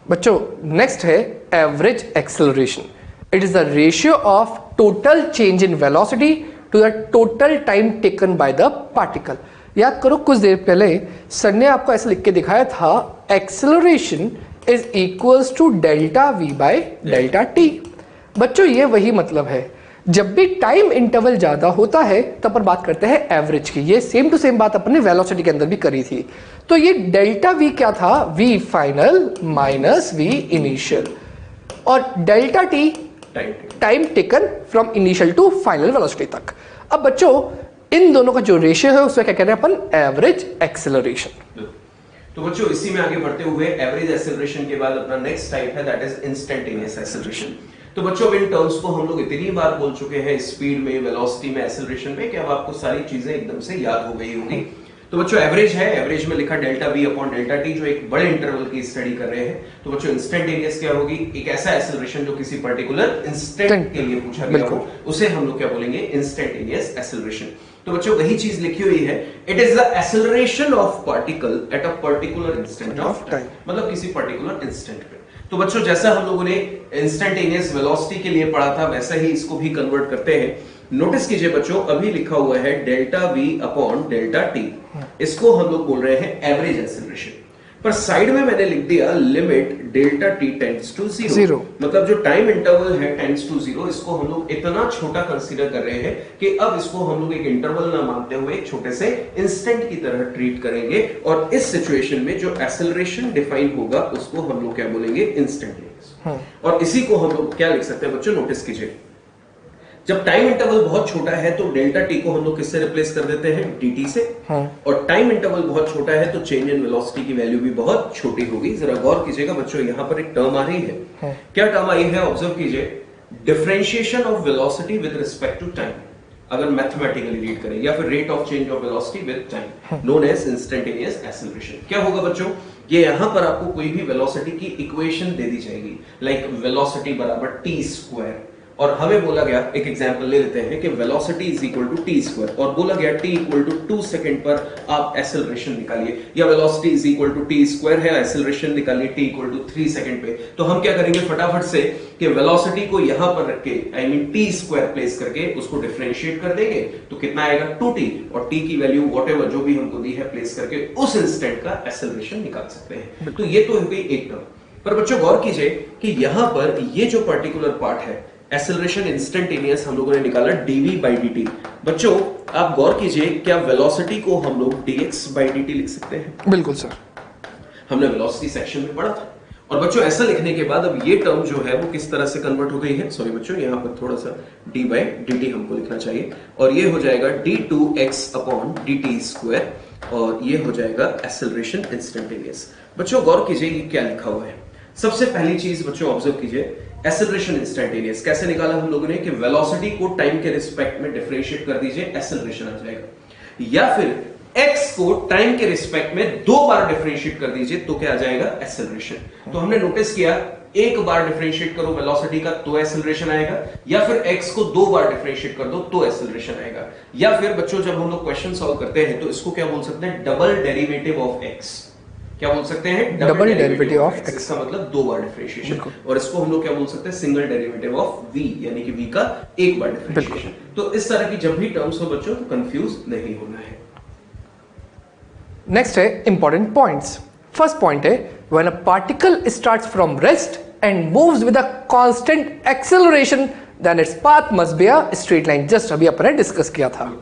बच्चों नेक्स्ट है average acceleration. It is the ratio of total change in velocity to the total time taken by the particle. याद करो कुछ देर पहले sir ने आपको ऐसे लिख के दिखाया था, acceleration is equals to delta v by delta t. बच्चों ये वही मतलब है, जब भी टाइम इंटरवल ज्यादा होता है तब अपन बात करते हैं एवरेज की। ये सेम टू सेम बात अपन ने वेलोसिटी के अंदर भी करी थी। तो ये डेल्टा वी क्या था, V final minus V initial, और delta T time taken from initial to final velocity तक। अब बच्चों इन दोनों का जो रेशियो है उसमें क्या कहते हैं अपन, एवरेज एक्सेलरेशन। तो बच्चों इसी में आगे बढ़ते हुए एवरेज एक्सेलरेशन के बाद अपना नेक्स्ट टाइप है, दैट इज इंस्टेंटेनियस एक्सेलरेशन। तो बच्चों इन टर्म्स को हम लोग इतनी बार बोल चुके हैं, स्पीड में, वेलोसिटी में, एक्सेलरेशन में, कि अब आपको सारी चीजें एकदम से याद हो गई होंगी। तो बच्चों एवरेज है, एवरेज में लिखा delta we upon delta T, जो एक बड़े इंटरवल की स्टडी कर रहे हैं। तो बच्चों इंस्टेंटेनियस क्या होगी, एक ऐसा एक्सेलरेशन जो किसी पर्टिकुलर इंस्टेंट के लिए पूछा गया हो, उसे हम लोग क्या बोलेंगे, इंस्टेंटेनियस एक्सेलरेशन। तो बच्चों वही चीज लिखी हुई है, it is the acceleration of particle at a particular instant of time, मतलब किसी पर्टिकुलर इंस्टेंट पे। तो बच्चों जैसा हम लोगों ने इंस्टेंटेनियस वेलोसिटी के लिए पढ़ा था, वैसा ही इसको भी कन्वर्ट करते हैं। नोटिस कीजिए बच्चों, अभी लिखा हुआ है delta we upon delta T, इसको हम लोग बोल रहे हैं एवरेज एक्सेलरेशन। पर साइड में मैंने लिख दिया limit delta t tends to zero, मतलब जो टाइम इंटरवल है टेंड्स टू जीरो, इसको हम लोग इतना छोटा कंसीडर कर रहे हैं कि अब इसको हम लोग एक इंटरवल ना मानते हुए एक छोटे से इंस्टेंट की तरह ट्रीट करेंगे, और इस सिचुएशन में जो एक्सेलरेशन डिफाइन होगा उसको हम लोग क्या बोलेंगे, इंस्टेंटेनियस। और इसी को हम लोग क्या लिख सकते हैं बच्चों, नोटिस कीजिए, जब टाइम इंटरवल बहुत छोटा है तो डेल्टा टी को हम लोग किससे रिप्लेस कर देते हैं, dt से। और टाइम इंटरवल बहुत छोटा है तो चेंज इन वेलोसिटी की वैल्यू भी बहुत छोटी होगी। जरा गौर कीजिएगा बच्चों, यहां पर एक टर्म आ रही है, क्या टर्म आई है, ऑब्जर्व कीजिए, differentiation of velocity with respect to time. अगर मैथमेटिकली रीड करें, या फिर rate of change of velocity with time, known as instantaneous acceleration. क्या होगा बच्चों, ये यहां पर आपको कोई भी वेलोसिटी की इक्वेशन दे दी जाएगी, लाइक वेलोसिटी बराबर टी स्क्वायर, और हमें बोला गया, एक एग्जांपल ले लेते हैं कि velocity is equal to t square, और बोला गया टी इक्वल टू 2 सेकंड पर आप एक्सेलरेशन निकालिए, या velocity is equal to t square है, एक्सेलरेशन निकालिए टी इक्वल टू 3 सेकंड पे। तो हम क्या करेंगे फटाफट से कि वेलोसिटी को यहां पर रख के, I mean T square place करके उसको डिफरेंशिएट कर देंगे, तो कितना आएगा 2t, और t की वैल्यू व्हाटएवर जो भी हमको दी है प्लेस करके उस इंस्टेंट का एक्सेलरेशन निकाल सकते हैं। तो ये तो हो गई एक टर्म। पर बच्चों गौर कीजिए कि यहां पर ये जो पर्टिकुलर पार्ट है, एक्सेलरेशन इंस्टेंटेनियस, हम लोगों ने निकाला dv by dt। बच्चों आप गौर कीजिए, क्या वेलोसिटी को हम लोग dx by dt लिख सकते हैं? बिल्कुल सर, हमने वेलोसिटी सेक्शन में पढ़ा था। और बच्चों ऐसा लिखने के बाद अब ये टर्म जो है वो किस तरह से कन्वर्ट हो गई है, सॉरी बच्चों यहाँ पर थोड़ा सा d by dt हमको लिखना चाहिए, और ये हो जाएगा d2x अपॉन dt स्क्वायर, और ये हो जाएगा एक्सेलरेशन इंस्टेंटेनियस। बच्चों गौर कीजिए ये क्या लिखा हुआ है। सबसे पहली चीज बच्चों ऑब्जर्व कीजिए, एक्सेलरेशन इंस्टेंटेनियस कैसे निकाला हम लोगों ने, कि वेलोसिटी को टाइम के रिस्पेक्ट में डिफरेंशिएट कर दीजिए, एक्सेलरेशन आ जाएगा, या फिर x को टाइम के रिस्पेक्ट में 2 बार डिफरेंशिएट कर दीजिए तो क्या आ जाएगा, एक्सेलरेशन। तो हमने नोटिस किया, एक बार डिफरेंशिएट करो वेलोसिटी का तो एक्सेलरेशन आएगा, या फिर x को 2 बार डिफरेंशिएट कर दो तो एक्सेलरेशन आएगा, या फिर बच्चों जब हम लोग क्वेश्चन सॉल्व करते हैं तो इसको क्या बोल सकते हैं, डबल डेरिवेटिव ऑफ x। क्या बोल सकते हैं, डबल डेरिवेटिव ऑफ x, इसका मतलब 2 बार डिफरेंशिएशन। और इसको हम लोग क्या बोल सकते हैं, सिंगल डेरिवेटिव ऑफ v, यानी कि v का एक बार डिफरेंशिएशन। तो इस तरह की जब भी टर्म्स हो बच्चों तो कंफ्यूज नहीं होना है। नेक्स्ट है इंपॉर्टेंट पॉइंट्स। फर्स्ट पॉइंट है, when a particle starts from rest and moves with a constant acceleration then its path must be a straight line. Just अभी अपन ने डिस्कस किया था।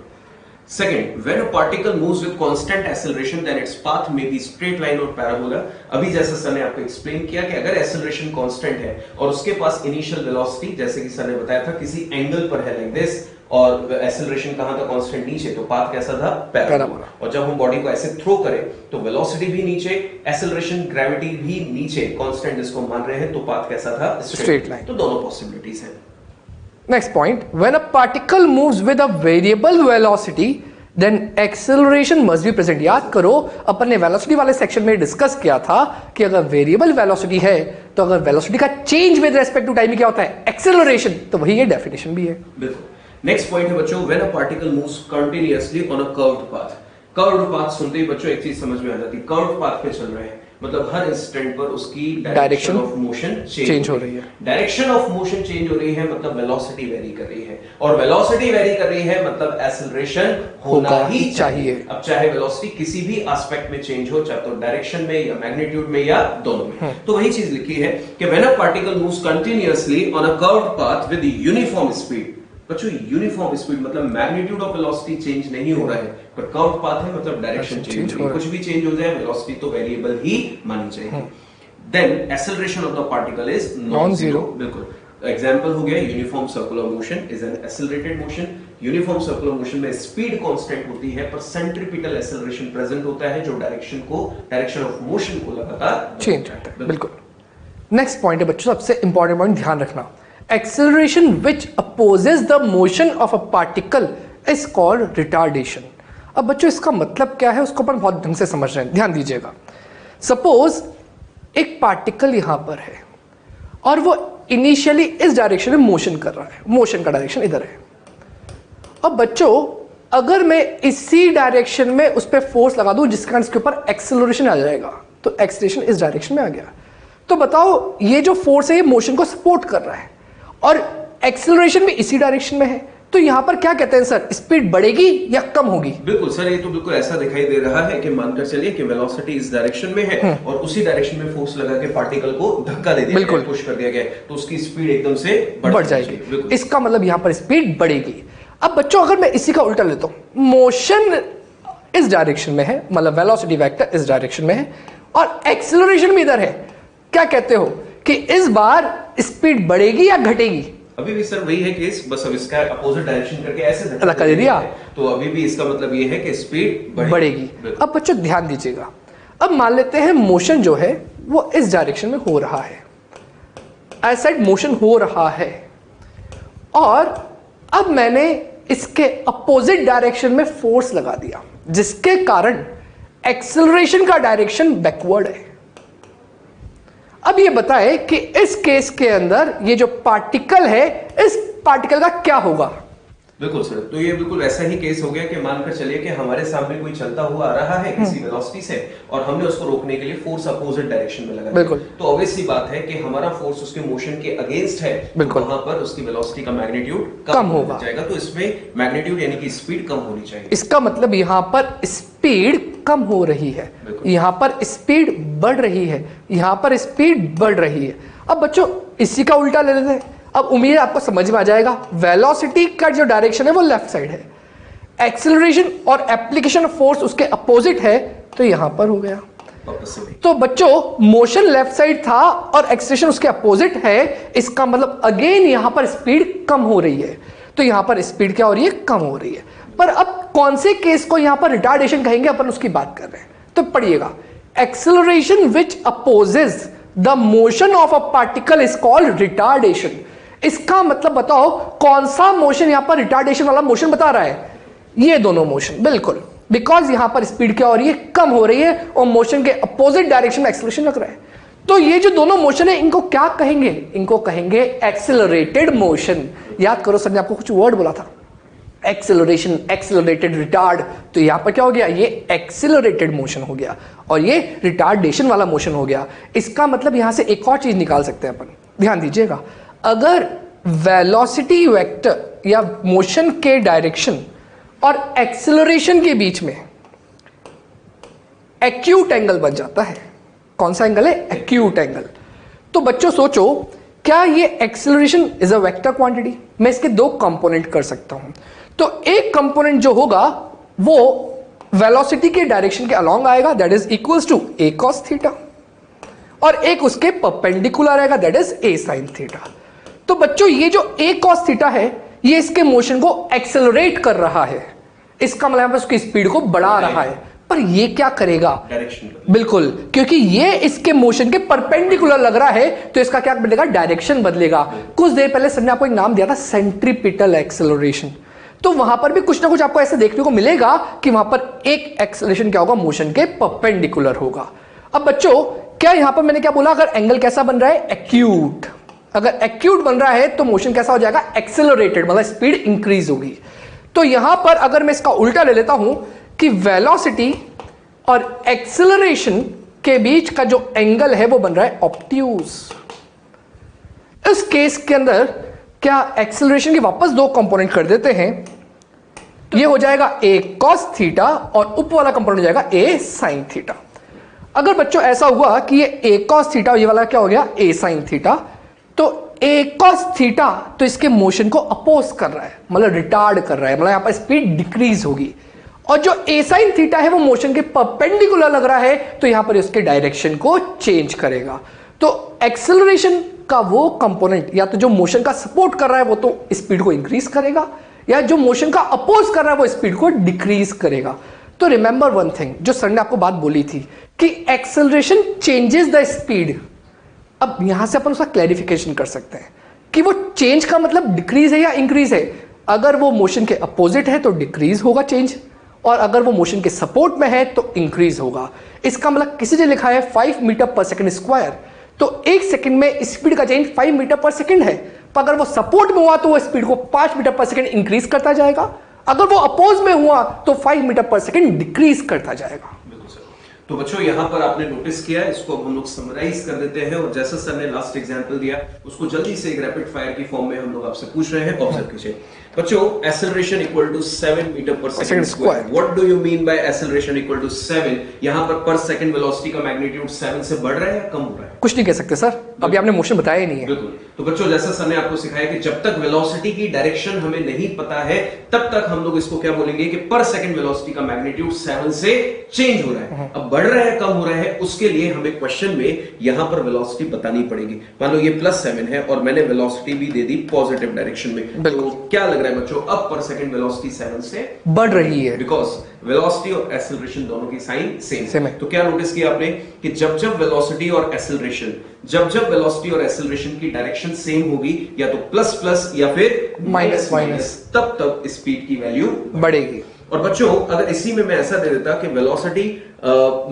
Second, when a particle moves with constant acceleration, then its path may be straight line or parabola। अभी जैसा sir ने आपको explain किया कि अगर एक्सेलरेशन कांस्टेंट है और उसके पास इनिशियल वेलोसिटी, जैसे कि सर ने बताया था, किसी एंगल पर है लाइक दिस, और एक्सेलरेशन कहां था, कांस्टेंट नीचे, तो पाथ कैसा था, पैराबोला। और जब हम बॉडी को ऐसे थ्रो करें तो वेलोसिटी भी नीचे, एक्सेलरेशन ग्रेविटी भी नीचे, कांस्टेंट जिसको मान रहे हैं, तो पाथ कैसा था, स्ट्रेट लाइन। तो दोनों पॉसिबिलिटीज हैं। Next point, when a particle moves with a variable velocity, then acceleration must be present। याद करो अपन ने वेलोसिटी वाले सेक्शन में डिस्कस किया था कि अगर वेरिएबल वेलोसिटी है तो अगर वेलोसिटी का change with respect to time क्या होता है, एक्सेलरेशन। तो वही ये डेफिनेशन भी है। बिल्कुल। नेक्स्ट पॉइंट है बच्चों, when a particle moves continuously on a curved path. Curved path सुनते ही बच्चों एक चीज समझ में आ जाती है, कर्व्ड पाथ पे चल रहे हैं, मतलब हर इंस्टेंट पर उसकी Direction direction of motion change हो रही है। डायरेक्शन ऑफ मोशन चेंज हो रही है मतलब वेलोसिटी वेरी कर रही है, और वेलोसिटी वेरी कर रही है मतलब एक्सेलरेशन होना ही चाहिए। अब चाहे वेलोसिटी किसी भी एस्पेक्ट में चेंज हो, चाहे तो डायरेक्शन में या मैग्नीट्यूड में या दोनों में। तो वही चीज लिखी है कि when a particle moves continuously on a curved path with uniform speed. बच्चों यूनिफॉर्म स्पीड मतलब मैग्नीट्यूड ऑफ वेलोसिटी चेंज नहीं हो रहा है, पर कर्व्ड पाथ है मतलब डायरेक्शन चेंज हो रही है। कुछ भी चेंज हो जाए वेलोसिटी तो वेरिएबल ही मानी चाहिए। Then acceleration of the particle is non zero. बिल्कुल एग्जांपल हो गया uniform circular motion is an accelerated motion. Uniform circular motion में स्पीड कांस्टेंट होती है पर सेंट्रीपिटल एक्सेलरेशन प्रेजेंट होता है जो डायरेक्शन ऑफ मोशन को लगातार चेंज करता है। बिल्कुल। नेक्स्ट पॉइंट है बच्चों, सबसे इंपॉर्टेंट पॉइंट ध्यान रखना, acceleration which opposes the motion of a particle is called retardation। अब बच्चों इसका मतलब क्या है उसको अपन बहुत ढंग से समझ रहे हैं, ध्यान दीजिएगा। सपोज एक पार्टिकल यहां पर है और वो इनिशियली इस डायरेक्शन में मोशन कर रहा है, मोशन का डायरेक्शन इधर है। अब बच्चों अगर मैं इसी डायरेक्शन में उस पर फोर्स लगा दूं जिसके कारण इसके ऊपर एक्सेलरेशन आ जाएगा, तो एक्सेलरेशन इस डायरेक्शन में आ गया। तो बताओ ये जो फोर्स है ये मोशन को सपोर्ट कर रहा है और एक्सेलरेशन भी इसी डायरेक्शन में है, तो यहां पर क्या कहते हैं सर, स्पीड बढ़ेगी या कम होगी? बिल्कुल सर, ये तो बिल्कुल ऐसा दिखाई दे रहा है कि मानकर चलिए कि वेलोसिटी इस डायरेक्शन में है और उसी डायरेक्शन में फोर्स लगा के पार्टिकल को धक्का दे दिया गया, पुश कर दिया गया, तो उसकी स्पीड एकदम से बढ़ जाएगी। इसका मतलब यहां पर स्पीड बढ़ेगी। अब बच्चों अगर मैं इसी का उल्टा लेता हूं, मोशन इस डायरेक्शन में है, मतलब वेलोसिटी वेक्टर इस डायरेक्शन में है और एक्सेलरेशन भी इधर है, क्या कहते हो कि इस बार स्पीड बढ़ेगी या घटेगी? अभी भी सर वही है केस, बस अब इसका अपोजिट डायरेक्शन करके ऐसे धक्का कर दिया, तो अभी भी इसका मतलब ये है कि स्पीड बढ़ेगी। अब बच्चों ध्यान दीजिएगा, अब मान लेते हैं मोशन जो है वो इस डायरेक्शन में हो रहा है, ऐसा मोशन हो रहा है और अब मैंने इसके अपोजिट डायरेक्शन में फोर्स लगा दिया जिसके कारण एक्सेलरेशन का डायरेक्शन बैकवर्ड है। अब ये बताए कि इस केस के अंदर ये जो पार्टिकल है इस पार्टिकल का क्या होगा? बिल्कुल सर, तो ये बिल्कुल ऐसा ही केस हो गया कि मानकर चलिए कि हमारे सामने कोई चलता हुआ आ रहा है किसी वेलोसिटी से और हमने उसको रोकने के लिए फोर्स अपोजिट डायरेक्शन में लगा दिया। तो ऑब्वियसली बात है कि हमारा फोर्स उसके मोशन के अगेंस्ट है, तो वहां पर उसकी वेलोसिटी का मैग्नीट्यूड कम हो जाएगा, तो इसमें मैग्नीट्यूड यानी कि स्पीड कम होनी चाहिए। इसका मतलब यहाँ पर स्पीड कम हो रही है, यहाँ पर स्पीड बढ़ रही है, यहाँ पर स्पीड बढ़ रही है। अब बच्चों इसी का उल्टा ले लेते हैं, अब उम्मीद आपको समझ में आ जाएगा। वेलोसिटी का जो डायरेक्शन है वो लेफ्ट साइड है, एक्सेलरेशन और एप्लीकेशन ऑफ फोर्स उसके अपोजिट है, तो यहां पर हो गया। तो बच्चों मोशन लेफ्ट साइड था और एक्सेलरेशन उसके अपोजिट है, इसका मतलब अगेन यहां पर स्पीड कम हो रही है, तो यहां पर स्पीड क्या हो रही है, कम हो रही है। पर अब कौन से केस को यहां पर रिटार्डेशन कहेंगे, अपन उसकी बात कर रहे हैं। तो पढ़िएगा, acceleration which opposes the motion of a particle is called retardation. इसका मतलब बताओ कौन सा मोशन यहां पर रिटार्डेशन वाला मोशन बता रहा है? ये दोनों मोशन, बिल्कुल, बिकॉज यहां पर स्पीड क्या हो रही है, कम हो रही है और मोशन के अपोजिट डायरेक्शन में एक्सेलरेशन लग रहा है। तो ये जो दोनों मोशन है इनको क्या कहेंगे? इनको कहेंगे एक्सेलरेटेड मोशन। याद करो सर ने आपको कुछ वर्ड बोला था, एक्सेलरेशन, एक्सेलरेटेड, रिटार्ड, तो यहां पर क्या हो गया, ये एक्सेलरेटेड मोशन हो गया और ये रिटार्डेशन वाला मोशन हो गया। इसका मतलब यहां से एक और चीज निकाल सकते हैं अपन, ध्यान दीजिएगा, अगर वेलोसिटी वेक्टर या मोशन के डायरेक्शन और एक्सेलरेशन के बीच में एक्यूट एंगल बन जाता है, कौन सा एंगल है, एक्यूट एंगल, तो बच्चों सोचो क्या ये acceleration is a vector quantity? मैं इसके दो कंपोनेंट कर सकता हूं। तो एक कंपोनेंट जो होगा वो वेलोसिटी के डायरेक्शन के अलोंग आएगा, that is equals to a cos theta, और एक उसके परपेंडिकुलर आएगा, that is a sin theta. तो बच्चों ये जो a cos थीटा है ये इसके मोशन को एक्सेलरेट कर रहा है, इसका मतलब यहां पर उसकी स्पीड को बढ़ा रहा है, पर ये क्या करेगा, डायरेक्शन, बिल्कुल, क्योंकि ये इसके मोशन के परपेंडिकुलर लग रहा है तो इसका क्या बदलेगा, डायरेक्शन बदलेगा। कुछ देर पहले सर ने आपको एक नाम दिया था सेंट्रीपिटल एक्सेलरेशन, तो वहां पर भी कुछ ना कुछ आपको ऐसे देखने को मिलेगा कि वहां पर एक एक्सेलरेशन क्या होगा, मोशन के परपेंडिकुलर होगा। अब बच्चों क्या यहां पर मैंने क्या बोला, अगर एंगल कैसा बन रहा है, एक्यूट, अगर एक्यूट बन रहा है तो मोशन कैसा हो जाएगा, एक्सेलरेटेड, मतलब स्पीड इंक्रीज होगी। तो यहां पर अगर मैं इसका उल्टा ले लेता हूं कि वेलोसिटी और एक्सेलरेशन के बीच का जो एंगल है वो बन रहा है ऑब्ट्यूज। इस केस के अंदर क्या एक्सेलरेशन के वापस दो कंपोनेंट कर देते हैं, ये हो जाएगा a cos थीटा और ऊपर वाला कंपोनेंट हो जाएगा a sin थीटा। अगर बच्चों ऐसा हुआ कि ये a cos थीटा और ये वाला क्या हो गया a sin थीटा, तो a cos थीटा तो इसके मोशन को अपोज कर रहा है, मतलब रिटार्ड कर रहा है, मतलब यहां पर स्पीड डिक्रीज होगी। और जो a sin थीटा है वो मोशन के परपेंडिकुलर लग रहा है, तो यहां पर उसके डायरेक्शन को चेंज करेगा। तो एक्सेलरेशन का वो कंपोनेंट या तो जो मोशन का सपोर्ट कर रहा है वो तो स्पीड को इंक्रीज करेगा, या जो मोशन का अपोज कर रहा है वो स्पीड को डिक्रीज करेगा। तो रिमेंबर वन थिंग जो सर ने आपको बात बोली थी कि एक्सेलरेशन चेंजेस द स्पीड। अब यहां से अपन उसका क्लैरिफिकेशन कर सकते हैं कि वो चेंज का मतलब डिक्रीज है या इंक्रीज है। अगर वो मोशन के अपोजिट है तो डिक्रीज होगा चेंज, और अगर वो मोशन के सपोर्ट में है तो इंक्रीज होगा। इसका मतलब किसी ने लिखा है 5 मीटर पर सेकंड स्क्वायर, तो एक सेकंड में स्पीड का चेंज 5 मीटर पर सेकंड है, पर अगर वो सपोर्ट में हुआ तो वो स्पीड को 5 मीटर पर सेकंड इंक्रीज करता जाएगा, अगर वो अपोज में हुआ तो 5 मीटर पर सेकंड डिक्रीज करता जाएगा। तो बच्चों यहां पर आपने नोटिस किया, इसको अब हम लोग समराइज कर देते हैं, और जैसा सर ने लास्ट एग्जांपल दिया उसको जल्दी से एक रैपिड फायर की फॉर्म में हम लोग आपसे पूछ रहे हैं। ऑब्जर्व कीजिए बच्चों, acceleration equal to 7 metre per second square. What do you mean by acceleration equal to 7? यहां पर सेकंड वेलोसिटी का मैग्नीट्यूड 7 से बढ़ रहा है या कम हो रहा है? कुछ नहीं कह सकते सर, अभी आपने मोशन बताया ही नहीं है। बिल्कुल। तो बच्चों जैसा सर ने आपको सिखाया कि जब तक वेलोसिटी की डायरेक्शन हमें नहीं पता है तब तक हम लोग इसको क्या बोलेंगे कि पर सेकंड वेलोसिटी का मैग्नीट्यूड 7 से चेंज हो रहा है। अब बढ़ रहा है कम हो रहा है, उसके लिए हमें क्वेश्चन में यहां पर वेलोसिटी बतानी पड़ेगी। मान लो ये +7 है और मैंने वेलोसिटी भी दे दी पॉजिटिव डायरेक्शन में, तो क्या लग रहा है बच्चों, अब पर सेकंड वेलोसिटी 7 से बढ़ रही है, बिकॉज वेलोसिटी और एक्सेलरेशन दोनों की साइन सेम है। तो क्या नोटिस किया आपने कि जब वेलोसिटी और एक्सेलरेशन वेलोसिटी और एक्सेलरेशन की डायरेक्शन सेम होगी, या तो प्लस प्लस या फिर माइनस, तब स्पीड की वैल्यू बढ़ेगी। और बच्चों अगर इसी में मैं ऐसा दे देता कि वेलोसिटी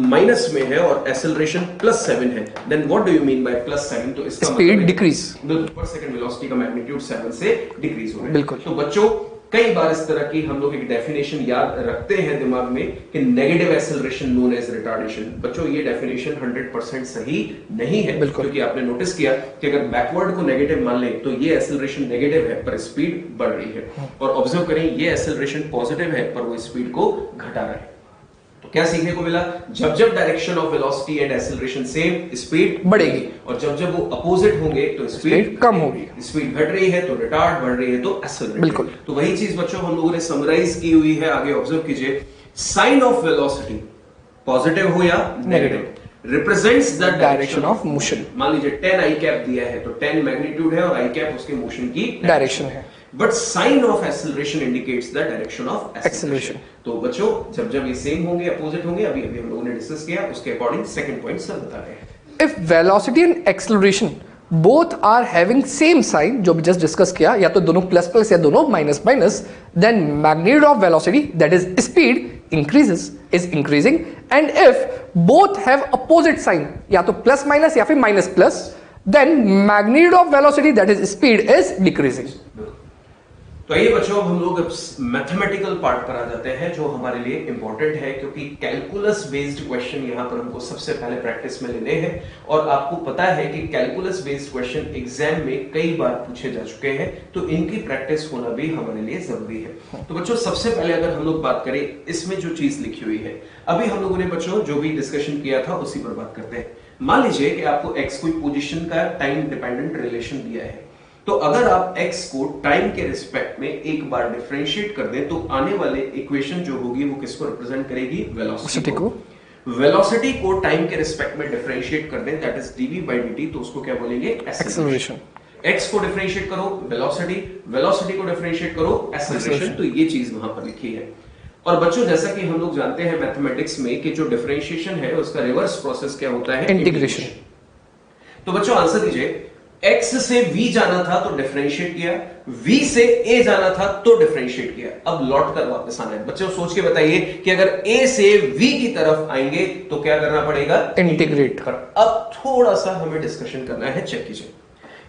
माइनस में है और एक्सेलरेशन +7 है, then what do you mean by +7? तो इसका speed decrease, per second velocity का मैग्नीट्यूड 7 से डिक्रीज हो रहा है। बिल्कुल। तो बच्चों कई बार इस तरह की हम लोग एक डेफिनेशन याद रखते हैं दिमाग में कि negative acceleration known as retardation. बच्चों ये डेफिनेशन 100% सही नहीं है, क्योंकि आपने नोटिस किया कि अगर बैकवर्ड को नेगेटिव मान लें तो ये एक्सेलरेशन नेगेटिव है पर स्पीड बढ़ रही है, और ऑब्जर्व करें ये एक्सेलरेशन पॉजिटिव है पर वो स्पीड को घटा रहा है। तो क्या सीखने को मिला, जब direction of velocity and acceleration same, speed बढ़ेगी, और जब वो अपोजिट होंगे तो स्पीड कम होगी। स्पीड घट रही है तो रिटार्ड, बढ़ रही है तो एक्सेलरेट। बिल्कुल। तो वही चीज बच्चों हम लोगों ने समराइज की हुई है, आगे ऑब्जर्व कीजिए। साइन ऑफ वेलोसिटी पॉजिटिव हो या negative represents the direction of motion. मान लीजिए 10 आई कैप दिया है तो 10 मैग्नीट्यूड है और आई कैप उसके मोशन की डायरेक्शन है, but sign of acceleration indicates the direction of acceleration. तो बच्चों जब ये सेम होंगे, अपोजिट होंगे, अभी हम लोगों ने डिस्कस किया, उसके अकॉर्डिंग सेकंड पॉइंट सर बता रहे हैं। If velocity and acceleration both are having same sign, जो भी जस्ट डिस्कस किया, या तो दोनों प्लस प्लस या दोनों minus minus, then magnitude of velocity that is speed increases, is increasing, and if both have opposite sign, या तो प्लस माइनस या फिर minus plus, then magnitude of velocity that is speed is decreasing. तो आइए बच्चों हम लोग mathematical part पर आ जाते हैं जो हमारे लिए इंपॉर्टेंट है, क्योंकि कैलकुलस बेस्ड क्वेश्चन यहां पर हमको सबसे पहले प्रैक्टिस में लेने हैं। और आपको पता है कि कैलकुलस बेस्ड क्वेश्चन एग्जाम में कई बार पूछे जा चुके हैं, तो इनकी प्रैक्टिस होना भी हमारे लिए जरूरी है। तो बच्चों सबसे पहले अगर हम लोग बात करें इसमें जो चीज लिखी हुई है, अभी हम लोगों ने बच्चों जो भी डिस्कशन किया था उसी पर बात करते हैं। मान लीजिए कि आपको एक्स कोई पोजिशन का टाइम डिपेंडेंट रिलेशन दिया है, तो अगर आप x को टाइम के रिस्पेक्ट में एक बार डिफरेंशिएट कर दें तो आने वाले इक्वेशन जो होगी वो किसको रिप्रेजेंट करेगी, वेलोसिटी को। वेलोसिटी को टाइम के रिस्पेक्ट में डिफरेंशिएट कर दें दैट इज dv/dt, तो उसको क्या बोलेंगे, एक्सेलरेशन। x को डिफरेंशिएट करो वेलोसिटी, वेलोसिटी को डिफरेंशिएट करो एक्सेलरेशन, तो ये चीज वहां पर लिखी है। और बच्चों जैसा कि हम लोग जानते हैं मैथमेटिक्स में कि जो डिफरेंशिएशन है उसका रिवर्स प्रोसेस क्या होता है, इंटीग्रेशन। तो बच्चों आंसर दीजिए, x से v जाना था तो डिफरेंशिएट किया, v से a जाना था तो डिफरेंशिएट किया, अब लौट कर वापस आना है। बच्चों सोच के बताइए कि अगर a से v की तरफ आएंगे तो क्या करना पड़ेगा, इंटीग्रेट कर। अब थोड़ा सा हमें डिस्कशन करना है, चेक कीजिए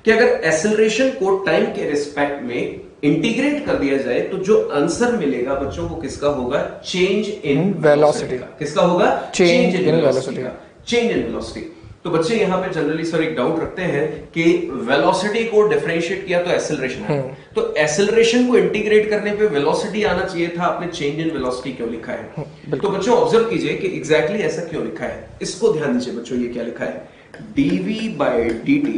कि अगर एक्सेलरेशन को टाइम के रिस्पेक्ट में इंटीग्रेट कर दिया जाए तो जो आंसर मिलेगा बच्चों वो किसका होगा, चेंज इन वेलोसिटी का। किसका होगा, चेंज इन वेलोसिटी का। Change in velocity. तो बच्चे यहाँ पे जनरली सर एक डाउट रखते हैं कि वेलोसिटी को डिफरेंशिएट किया तो एक्सेलरेशन है, तो एक्सेलरेशन को इंटीग्रेट करने पे वेलोसिटी आना चाहिए था, आपने चेंज इन वेलोसिटी क्यों लिखा है? तो बच्चों ऑब्जर्व कीजिए कि एग्जैक्टली ऐसा क्यों लिखा है, इसको ध्यान दीजिए बच्चों। ये क्या लिखा है, dv/dt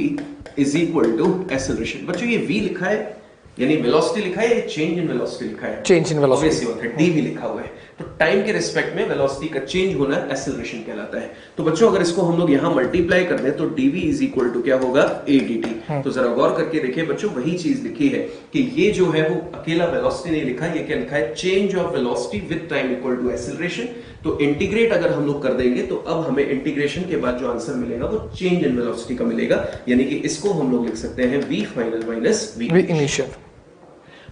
is equal to acceleration. बच्चों ये v लिखा है यानी वेलोसिटी लिखा है, चेंज इन वेलोसिटी लिखा है, चेंज इन वेलोसिटी dv लिखा हुआ है, तो टाइम के रिस्पेक्ट में वेलोसिटी का चेंज होना एक्सेलरेशन कहलाता है। तो बच्चों अगर इसको हम लोग यहां मल्टीप्लाई कर दें तो dv इज इक्वल टू क्या होगा, a dt। तो जरा गौर करके देखिए बच्चों, वही चीज लिखी है कि ये जो है वो अकेला वेलोसिटी नहीं लिखा, ये क्या लिखा है, change of velocity with time equal to acceleration. तो इंटीग्रेट अगर हम लोग कर देंगे तो अब हमें इंटीग्रेशन के बाद जो आंसर मिलेगा वो चेंज इन वेलोसिटी का मिलेगा, यानी कि इसको हम लोग लिख सकते हैं v final minus v initial.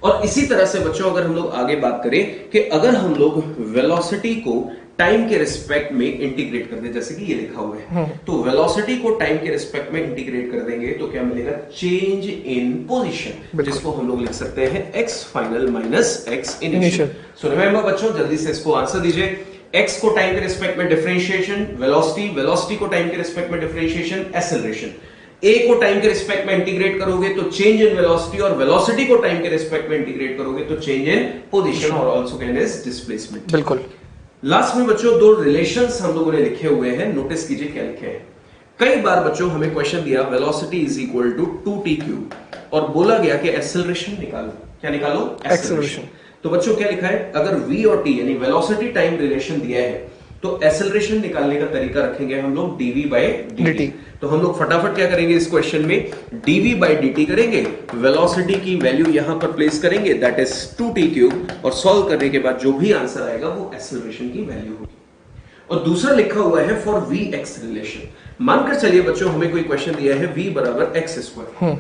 और इसी तरह से बच्चों अगर हम लोग आगे बात करें कि अगर हम लोग वेलोसिटी को टाइम के रिस्पेक्ट में इंटीग्रेट कर दें, जैसे कि ये लिखा हुआ है, तो वेलोसिटी को टाइम के रिस्पेक्ट में इंटीग्रेट कर देंगे तो क्या मिलेगा, चेंज इन पोजीशन, जिसको हम लोग लिख सकते हैं x final minus x initial. So remember बच्चों, जल्दी से इसको आंसर दीजिए। x को टाइम के रिस्पेक्ट में डिफरेंशिएशन वेलोसिटी, वेलोसिटी को टाइम के रिस्पेक्ट में डिफरेंशिएशन एक्सेलरेशन, a को टाइम के रिस्पेक्ट में इंटीग्रेट करोगे तो चेंज इन वेलोसिटी, और वेलोसिटी को टाइम के रिस्पेक्ट में इंटीग्रेट करोगे तो चेंज इन पोजीशन और आल्सो कॉल्ड एज डिस्प्लेसमेंट। बिल्कुल। लास्ट में बच्चों दो रिलेशंस हम लोगों ने लिखे हुए हैं, नोटिस कीजिए क्या लिखे हैं। कई बार बच्चों हमें क्वेश्चन दिया velocity is equal to 2t³ और बोला गया कि एक्सेलरेशन निकालो, क्या निकालो, एक्सेलरेशन। तो बच्चों क्या लिखा है, अगर v और t यानी वेलोसिटी टाइम रिलेशन दिया है तो एक्सेलरेशन निकालने का तरीका रखेंगे हम लोग dv/dt। तो हम लोग फटाफट क्या करेंगे इस क्वेश्चन में, dv/dt करेंगे, वेलोसिटी की वैल्यू यहां पर प्लेस करेंगे दैट इज 2t³ और सॉल्व करने के बाद जो भी आंसर आएगा वो एक्सेलरेशन की वैल्यू होगी। और दूसरा लिखा हुआ है फॉर vx रिलेशन। मानकर चलिए बच्चों हमें कोई क्वेश्चन दिया है v बराबर x²,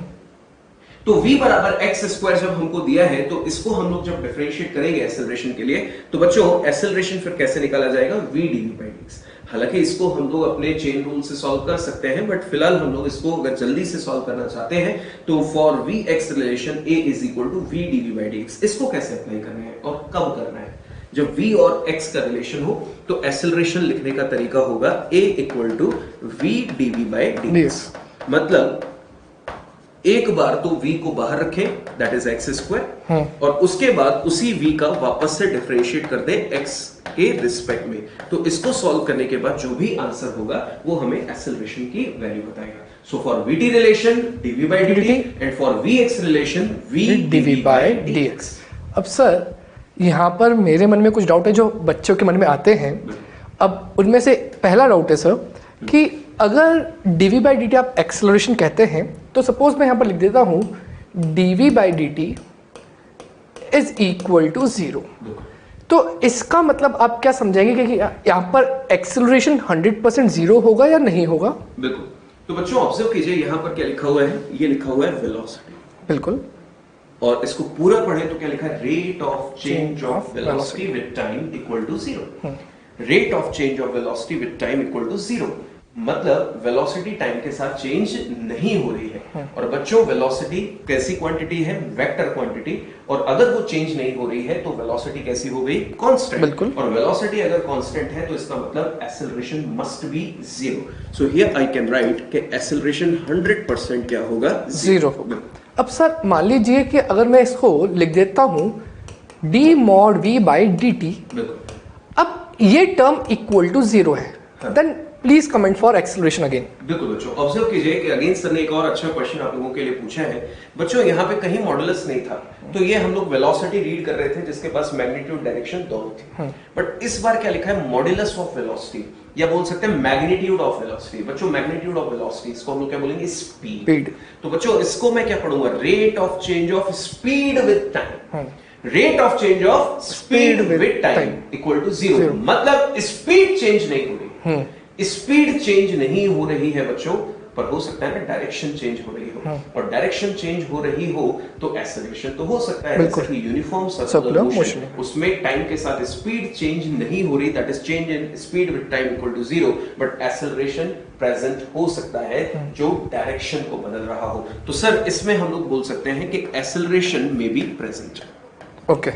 तो v बराबर x² जब हमको दिया है तो इसको हम लोग जब डिफरेंशिएट करेंगे एक्सेलरेशन के लिए तो बच्चों एक्सेलरेशन फिर कैसे निकाला जाएगा, v dv/dx। हालांकि इसको हम लोग अपने चेन रूल से सॉल्व कर सकते हैं, बट फिलहाल हम लोग इसको अगर जल्दी से सॉल्व करना चाहते हैं तो for vx relation a is equal to v dv/dx। इसको कैसे अप्लाई करना है और कब करना है, जब v और x का रिलेशन हो तो एक्सेलरेशन लिखने का तरीका होगा a equal to v dv/dx। मतलब एक बार तो v को बाहर रखें दैट इज x², और उसके बाद उसी v का वापस से डिफरेंशिएट कर दे x के रिस्पेक्ट में, तो इसको सॉल्व करने के बाद जो भी आंसर होगा वो हमें एक्सेलरेशन की वैल्यू बताएगा। So for vt relation dv/dt and for vx relation v dv/dx। अब सर यहाँ पर मेरे मन में कुछ डाउट है जो बच्चों के मन में आते हैं। अब उनमें से पहला डाउट है सर कि अगर dv/dt आप एक्सेलरेशन कहते हैं तो सपोज मैं यहाँ पर लिख देता हूँ dv/dt इज इक्वल टू 0, तो इसका मतलब आप क्या समझेंगे कि यहाँ पर एक्सेलरेशन 100% 0 होगा या नहीं होगा? बिल्कुल। तो बच्चों ऑब्जर्व कीजिए यहाँ पर क्या लिखा हुआ है, ये लिखा हुआ है वेलोसिटी। बिल्कुल। और इसको पूरा पढ़े तो क्या लिखा है, rate of change of velocity with time equal to 0। Rate of change of velocity with time equal to 0 मतलब वेलोसिटी टाइम के साथ चेंज नहीं हो रही है। और बच्चों वेलोसिटी कैसी क्वांटिटी है, वेक्टर क्वांटिटी, और अगर वो चेंज नहीं हो रही है तो वेलोसिटी कैसी हो गई, कांस्टेंट। बिल्कुल। और वेलोसिटी अगर कांस्टेंट है तो इसका मतलब acceleration must be 0। So here I can right कि एक्सेलरेशन 100% क्या होगा, 0 होगा। अब सर मान लीजिए कि अगर मैं इसको लिख देता हूँ d mod v/dt, अब ये टर्म इक्वल टू 0 है, then please comment for acceleration again. बिल्कुल बच्चों ऑब्जर्व कीजिए कि अगेन सर ने एक और अच्छा क्वेश्चन आप लोगों के लिए पूछा है। बच्चों यहाँ पे कहीं मॉडुलस नहीं था, तो ये हम लोग वेलोसिटी रीड कर रहे थे जिसके पास मैग्नीट्यूड डायरेक्शन दोनों थी, बट इस बार क्या लिखा है, मॉडुलस ऑफ वेलोसिटी, या बोल सकते हैं मैग्नीट्यूड ऑफ वेलोसिटी। बच्चों मैग्नीट्यूड ऑफ वेलोसिटी इसको हम लोग क्या बोलेंगे, स्पीड। तो बच्चों इसको मैं क्या पढ़ूंगा, rate of change of speed with time. Rate of change of speed with time equal to 0 मतलब स्पीड चेंज नहीं हो रही। स्पीड चेंज नहीं हो रही है बच्चों, पर हो सकता है ना डायरेक्शन चेंज हो रही हो, और डायरेक्शन चेंज हो रही हो तो एक्सेलरेशन तो हो सकता है, जैसे कि यूनिफॉर्म सर्कुलर मोशन, उसमें टाइम के साथ स्पीड चेंज नहीं हो रही, that is change in speed with time equal to 0, but acceleration present हो सकता है जो डायरेक्शन को बदल रहा हो। तो सर इसमें हम लोग बोल सकते हैं कि एक्सेलरेशन में बी प्रेजेंट। ओके,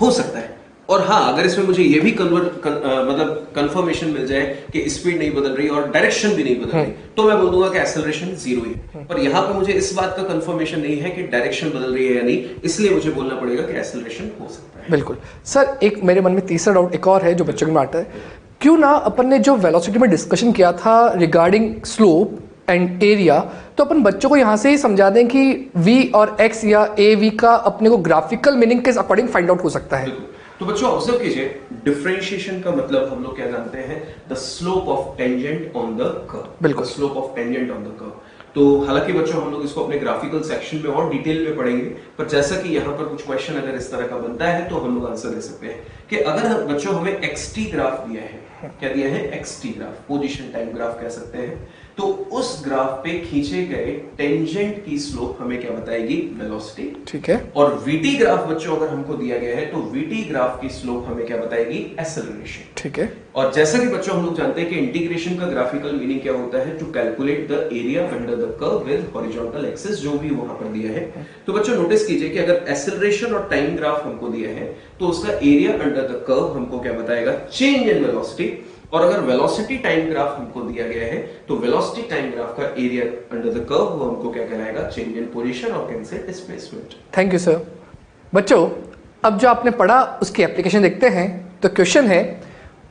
हो सकता है। और हाँ, अगर इसमें मुझे ये भी मतलब कंफर्मेशन मिल जाए कि स्पीड नहीं बदल रही और डायरेक्शन भी नहीं बदल रही, तो मैं बोल दूंगा कि एक्सेलरेशन 0 ही है। पर यहाँ पे मुझे इस बात का कंफर्मेशन नहीं है कि डायरेक्शन बदल रही है या नहीं, इसलिए मुझे बोलना पड़ेगा कि एक्सेलरेशन हो सकता है। बिल्कुल सर, एक मेरे मन में तीसरा डाउट एक और है जो बच्चों में आता है, क्यों ना अपन ने जो वेलोसिटी में डिस्कशन किया था रिगार्डिंग स्लोप एंड एरिया, तो अपन बच्चों को यहाँ से ही समझा दें कि v और x या a v का अपने को ग्राफिकल मीनिंग के अकॉर्डिंग फाइंड आउट हो सकता है। तो बच्चों ऑब्जर्व कीजिए, डिफरेंशिएशन का मतलब हम लोग क्या जानते हैं, the slope of tangent on the curve. बिल्कुल, slope of tangent on the curve. तो हालांकि बच्चों हम लोग इसको अपने ग्राफिकल सेक्शन में और डिटेल में पढ़ेंगे, पर जैसा कि यहाँ पर कुछ क्वेश्चन अगर इस तरह का बनता है तो हम लोग आंसर दे सकते हैं कि अगर बच्चों हमें एक्सटी ग्राफ दिया है, क्या दिया है, x t graph, position time graph कह सकते हैं, तो उस ग्राफ पे खींचे गए टेंजेंट की स्लोप हमें क्या बताएगी, वेलोसिटी। ठीक है। और वीटी ग्राफ बच्चों अगर हमको दिया गया है तो वीटी ग्राफ की स्लोप हमें क्या बताएगी, एक्सेलरेशन। ठीक है। और जैसा कि बच्चों हम लोग जानते हैं कि इंटीग्रेशन का ग्राफिकल मीनिंग क्या होता है, to calculate the area under the curve with horizontal axis, जो भी वहां पर दिया है। तो बच्चों नोटिस कीजिए कि अगर एक्सेलरेशन और टाइम ग्राफ हमको दिया है तो उसका एरिया अंडर द कर्व हमको क्या बताएगा, चेंज इन वेलोसिटी। और अगर वेलोसिटी टाइम ग्राफ हमको दिया गया है तो वेलोसिटी टाइम ग्राफ का एरिया अंडर द कर्व वो हमको क्या कहलाएगा, चेंज इन पोजीशन और can say displacement. Thank you sir. बच्चों अब जो आपने पढ़ा उसकी एप्लीकेशन देखते हैं। तो क्वेश्चन है,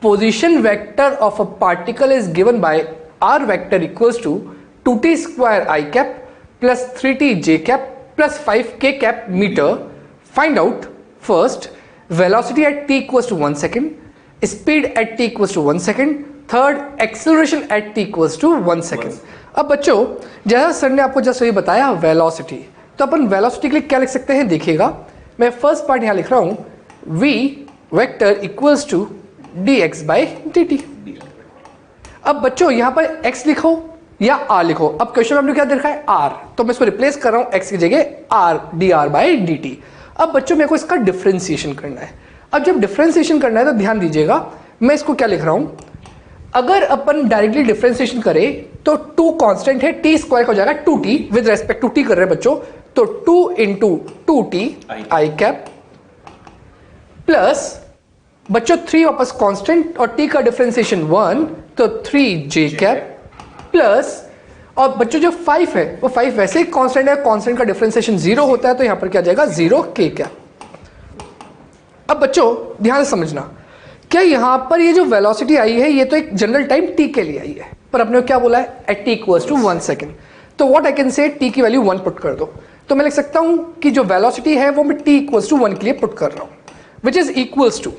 position vector of a particle is given by r vector equals to 2t square i cap plus 3t j cap plus 5k cap metre. Find out first velocity at t equals to 1 second, speed at t equals to 1 second, third acceleration at t equals to 1 second. अब बच्चों जैसा sir ने आपको just वही बताया velocity, तो अपन velocity के लिए क्या लिख सकते हैं, देखिएगा मैं फर्स्ट पार्ट यहां लिख रहा हूं, v vector equals to dx by dt। अब बच्चों यहां पर x लिखो या r लिखो, अब क्वेश्चन में हमने क्या देखा है r, तो मैं इसको रिप्लेस कर रहा हूं x की जगह r dr बाई dt। अब बच्चों मेरे को इसका डिफरेंशिएशन करना है। अब जब डिफरेंशिएशन करना है तो ध्यान दीजिएगा, मैं इसको क्या लिख रहा हूं, अगर अपन डायरेक्टली डिफरेंशिएशन करें तो 2 कांस्टेंट है, t स्क्वायर का हो जाएगा 2t, with respect to t कर रहे हैं बच्चों, तो 2 इंटू 2t आई कैप प्लस बच्चों 3 वापस कांस्टेंट और t का डिफरेंशिएशन 1, तो 3j कैप प्लस, और बच्चों जो 5 है वो 5 वैसे ही कांस्टेंट है, कांस्टेंट का डिफरेंशिएशन 0 होता है, तो यहां पर क्या जाएगा 0k कैप। अब बच्चों ध्यान से समझना, क्या यहां पर ये जो वेलोसिटी आई है ये तो एक जनरल टाइम t के लिए आई है, पर अपने को क्या बोला है, at t equals to 1 second. तो what I can say, t की वैल्यू 1 पुट कर दो, तो मैं लिख सकता हूं कि जो वेलोसिटी है वो मैं t इक्वल्स टू 1 के लिए पुट कर रहा हूं, विच इज इक्वल्स टू,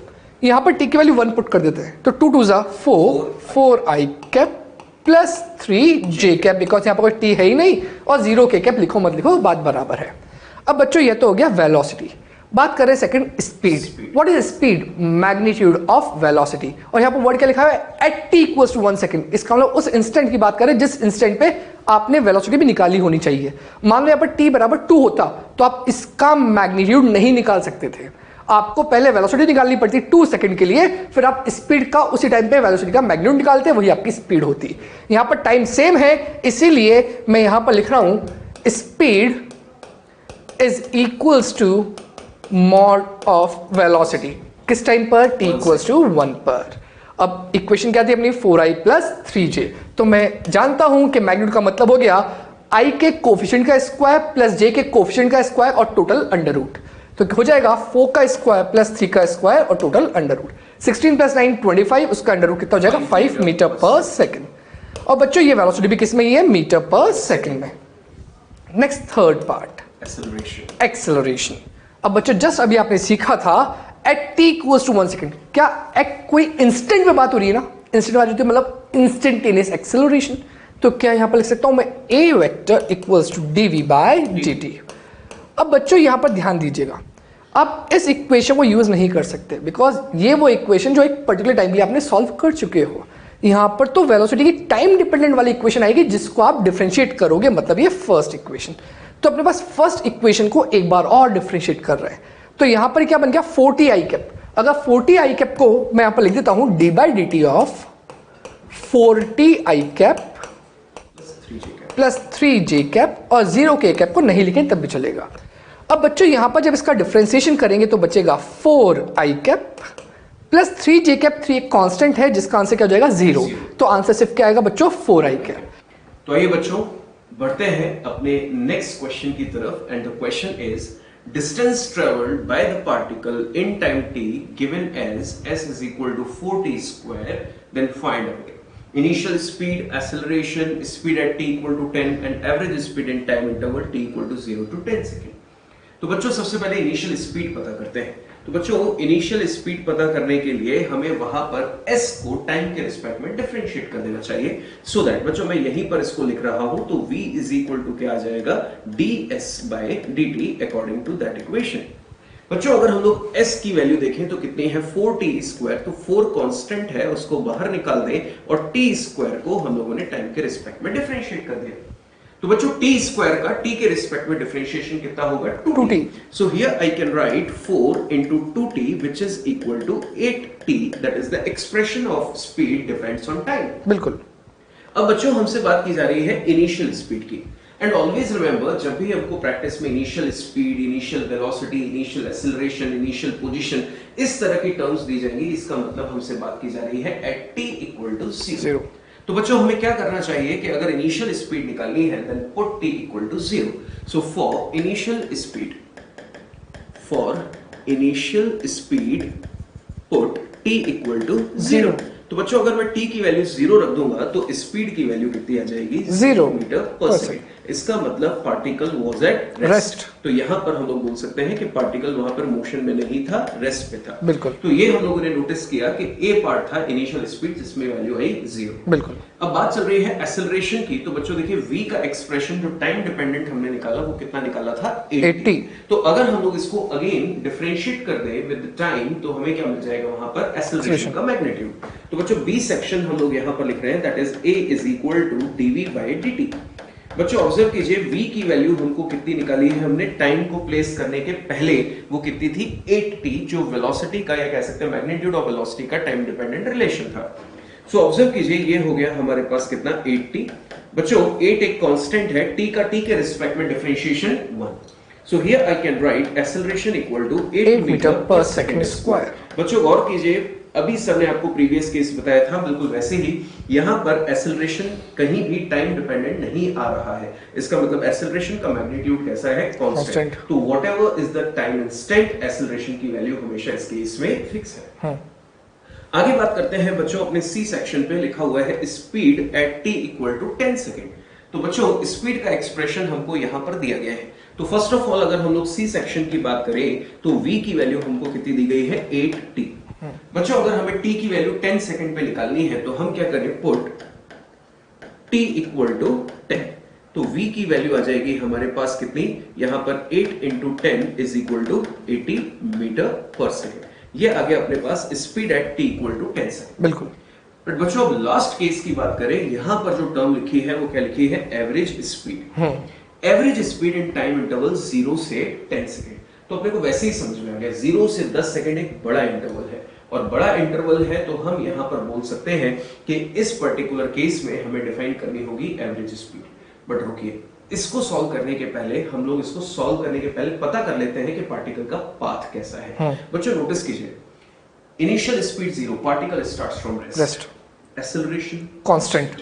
यहां पर t की वैल्यू 1 पुट कर देते हैं, तो 2 2 जा 4 i cap plus 3j cap, because यहां पर कोई t है ही नहीं, और 0k कैप लिखो मत लिखो बात बराबर है। अब बच्चों ये तो हो गया वेलोसिटी। बात करें second speed. What is speed, magnitude of velocity, और यहां पर वर्ड क्या लिखा है, at t equals to 1 second. इसका मतलब उस इंस्टेंट की बात करें जिस इंस्टेंट पे आपने वेलोसिटी भी निकाली होनी चाहिए। मान लो यहां पर t बराबर 2 होता तो आप इसका मैग्नीट्यूड नहीं निकाल सकते थे, आपको पहले वेलोसिटी निकालनी पड़ती 2 सेकंड के लिए, फिर आप स्पीड का उसी टाइम पे वेलोसिटी का मैग्नीट्यूड निकालते, वही आपकी स्पीड होती। यहां पर टाइम सेम है, इसीलिए मैं यहां पर लिख रहा हूं speed is equals to mod of velocity, किस टाइम पर, t इक्वल्स टू 1 पर। अब इक्वेशन क्या थी अपनी, 4i प्लस 3j, तो मैं जानता हूं कि मैग्नीट्यूड का मतलब हो गया i के कोफिशिएंट का स्क्वायर प्लस j के कोफिशिएंट का स्क्वायर और टोटल अंडर रूट, तो हो जाएगा 4 का स्क्वायर प्लस 3 का स्क्वायर और टोटल अंडर रूट। 16 प्लस 9 25, उसका अंडर रूट कितना हो जाएगा 5 मीटर पर सेकेंड। और बच्चों ये वेलोसिटी भी किस में ही है, मीटर पर सेकेंड में। Next third part, acceleration. अब बच्चों जस्ट अभी आपने सीखा था at t equals to 1 second, क्या कोई इंस्टेंट में बात हो रही है ना, इंस्टेंट बात होती है मतलब इंस्टेंटेनियस एक्सेलरेशन, तो क्या यहां पर लिख सकता हूं मैं a vector equals to dv by dt। अब बच्चों यहां पर ध्यान दीजिएगा, आप इस इक्वेशन को यूज नहीं कर सकते, बिकॉज ये वो इक्वेशन जो एक पर्टिकुलर टाइम के लिए आपने सॉल्व कर चुके हो। यहां पर तो वेलोसिटी की टाइम डिपेंडेंट वाली इक्वेशन आएगी जिसको आप डिफरेंशिएट करोगे, मतलब ये फर्स्ट इक्वेशन। तो अपने पास फर्स्ट इक्वेशन को एक बार और डिफरेंशिएट कर रहे हैं, तो यहां पर क्या बन गया 40 आई कैप। अगर 40 आई कैप को मैं यहां पर लिख देता हूं d by D T of 40 I cap plus 3j cap, और 0k कैप को नहीं लिखें तब भी चलेगा। अब बच्चों यहाँ पर जब इसका डिफरेंशिएशन करेंगे तो बचेगा 4i cap plus 3j cap, 3 एक कांस्टेंट है जिसका आंसर क्या हो जाएगा 0। तो आंसर सिर्फ क्या आएगा बच्चों 4i कैप। तो आइए बच्चों बढ़ते हैं अपने नेक्स्ट क्वेश्चन की तरफ and the question is distance traveled by the particle in time t given as s is equal to 4t square, then find out initial speed, acceleration, speed at t equal to 10 and average speed in time interval t equal to 0 to 10 second। तो बच्चों सबसे पहले initial speed पता करते हैं। तो बच्चों initial speed पता करने के लिए हमें वहां पर s को टाइम के रिस्पेक्ट में डिफरेंशिएट कर देना चाहिए सो दैट बच्चों मैं यहीं पर इसको लिख रहा हूं तो v इज इक्वल टू क्या आ जाएगा ds by dt according to that equation. बच्चों अगर हम लोग s की वैल्यू देखें तो कितनी है 4t स्क्वायर, तो 4 कांस्टेंट है उसको बाहर निकाल दें और t स्क्वायर को हम लोगों ने टाइम के रिस्पेक्ट में डिफरेंशिएट कर दिया। तो बच्चों t स्क्वायर का t के रिस्पेक्ट में डिफरेंशिएशन कितना होगा 2t। So here I can right 4 into 2t which is equal to 8t, that is the expression of speed depends on time। बिल्कुल। अब बच्चों हमसे बात की जा रही है इनिशियल स्पीड की एंड ऑलवेज रिमेंबर जब भी हमको प्रैक्टिस में initial speed, initial velocity, initial acceleration, initial position इस तरह की टर्म्स दी जाएंगी, इसका मतलब हमसे बात की जा रही है एट t इक्वल टू 0। तो बच्चों हमें क्या करना चाहिए कि अगर इनिशियल स्पीड निकालनी है then put t equal to 0। So for initial speed put t equal to 0। तो बच्चों अगर मैं t की वैल्यू 0 रख दूंगा तो स्पीड की वैल्यू कितनी आ जाएगी 0 मीटर पर सेकंड। इसका मतलब पार्टिकल वाज एट रेस्ट। तो यहां पर हम लोग बोल सकते हैं कि पार्टिकल वहां पर मोशन में नहीं था, रेस्ट पे था। बिल्कुल। तो ये हम लोगों ने नोटिस किया कि ए पार्ट था इनिशियल स्पीड जिसमें वैल्यू आई 0। बिल्कुल। अब बात चल रही है एक्सेलरेशन की। तो बच्चों देखिए v का एक्सप्रेशन जो टाइम डिपेंडेंट हमने निकाला वो कितना निकाला था 80। तो अगर हम लोग इसको अगेन डिफरेंशिएट कर दें विद टाइम तो हमें क्या मिल जाएगा वहां पर एक्सेलरेशन का मैग्नीट्यूड। तो बच्चों बी सेक्शन हम लोग यहां पर लिख रहे हैं that is a is equal to dv by dt। बच्चों ऑब्जर्व कीजिए v की वैल्यू हमको कितनी निकाली है हमने टाइम को प्लेस करने के पहले, वो कितनी थी 8t, जो वेलोसिटी का या कह सकते हैं मैग्नीट्यूड ऑफ वेलोसिटी का टाइम डिपेंडेंट रिलेशन था। सो ऑब्जर्व कीजिए ये हो गया हमारे पास कितना 8t। बच्चों 8 एक कांस्टेंट है, t का t के रिस्पेक्ट में differentiation 1। So here I can write acceleration equal to 8 metre per second square. बच्चों गौर कीजिए अभी सर ने आपको प्रीवियस केस बताया था बिल्कुल वैसे ही यहां पर एक्सेलरेशन कहीं भी टाइम डिपेंडेंट नहीं आ रहा है। इसका मतलब एक्सेलरेशन का मैग्नीट्यूड कैसा है कांस्टेंट। तो whatever is the time instant acceleration की वैल्यू हमेशा इस केस में फिक्स है। आगे बात करते हैं बच्चों अपने सी सेक्शन पे लिखा हुआ है speed at t equal to 10 second. तो बच्चों स्पीड का एक्सप्रेशन हमको यहां पर दिया गया है। तो फर्स्ट ऑफ ऑल अगर हम लोग सी सेक्शन की बात करें तो v की वैल्यू हमको कितनी दी गई है 8t। बच्चों अगर हमें t की वैल्यू 10 सेकंड पे निकालनी है तो हम क्या करें पुट t इक्वल टू 10। तो v की वैल्यू आ जाएगी हमारे पास कितनी यहां पर 8 into 10 is equal to 80 metre per second. ये आ गया अपने पास speed at t equal to 10 second. बिल्कुल। बट बच्चों अब लास्ट केस की बात करें, यहां पर जो टर्म लिखी है वो क्या लिखी है average speed. Average speed in time interval 0 से 10 सेकंड। तो अपने को वैसे ही समझ में आ गया 0 से 10 सेकंड एक बड़ा इंटरवल है और बड़ा इंटरवल है तो हम यहां पर बोल सकते हैं कि इस पर्टिकुलर केस में हमें डिफाइन करनी होगी एवरेज स्पीड। बट रुकिए, इसको सॉल्व करने के पहले हम लोग इसको सॉल्व करने के पहले पता कर लेते हैं कि पार्टिकल का पाथ कैसा है। बच्चों नोटिस कीजिए initial speed 0, particle starts from rest, acceleration constant.